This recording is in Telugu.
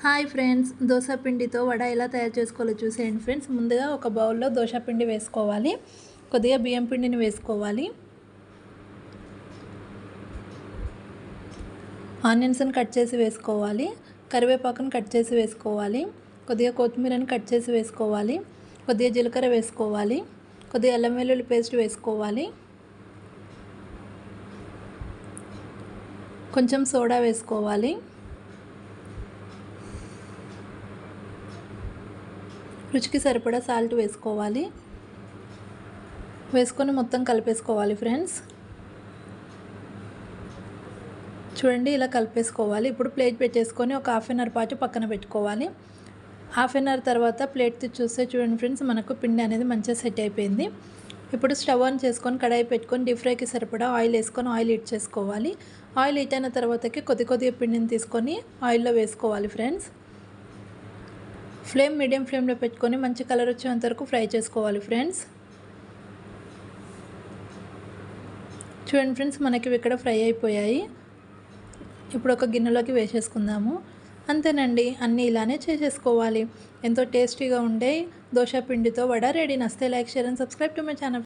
హాయ్ ఫ్రెండ్స్, దోస పిండితో వడ ఎలా తయారు చేసుకోవాలో చూసేయండి ఫ్రెండ్స్. ముందుగా ఒక బౌల్లో దోస పిండి వేసుకోవాలి, కొద్దిగా బియ్యం పిండిని వేసుకోవాలి, ఆనియన్స్ని కట్ చేసి వేసుకోవాలి, కరివేపాకును కట్ చేసి వేసుకోవాలి, కొద్దిగా కొత్తిమీరని కట్ చేసి వేసుకోవాలి, కొద్దిగా జీలకర్ర వేసుకోవాలి, కొద్దిగా అల్లం వెల్లుల్లి పేస్ట్ వేసుకోవాలి, కొంచెం సోడా వేసుకోవాలి, రుచికి సరిపడా సాల్ట్ వేసుకోవాలి. వేసుకొని మొత్తం కలిపేసుకోవాలి ఫ్రెండ్స్. చూడండి, ఇలా కలిపేసుకోవాలి. ఇప్పుడు ప్లేట్ పెట్టేసుకొని ఒక హాఫ్ అన్ అవర్ పాటు పక్కన పెట్టుకోవాలి. హాఫ్ అన్ అవర్ తర్వాత ప్లేట్ చూస్తే చూడండి ఫ్రెండ్స్, మనకు పిండి అనేది మంచిగా సెట్ అయిపోయింది. ఇప్పుడు స్టవ్ ఆన్ చేసుకొని కడాయి పెట్టుకొని డీప్ ఫ్రైకి సరిపడా ఆయిల్ వేసుకొని ఆయిల్ హీట్ చేసుకోవాలి. ఆయిల్ హీట్ అయిన తర్వాతకి కొద్దిగా పిండిని తీసుకొని ఆయిల్లో వేసుకోవాలి ఫ్రెండ్స్. ఫ్లేమ్ మీడియం ఫ్లేమ్లో పెట్టుకొని మంచి కలర్ వచ్చేంత వరకు ఫ్రై చేసుకోవాలి ఫ్రెండ్స్. చూడండి ఫ్రెండ్స్, మనకి ఇక్కడ ఫ్రై అయిపోయాయి. ఇప్పుడు ఒక గిన్నెలోకి వేసేసుకుందాము. అంతేనండి, అన్నీ ఇలానే చేసేసుకోవాలి. ఎంతో టేస్టీగా ఉండే దోశ పిండితో వడ రెడీ. నస్తే like, share and subscribe to my channel.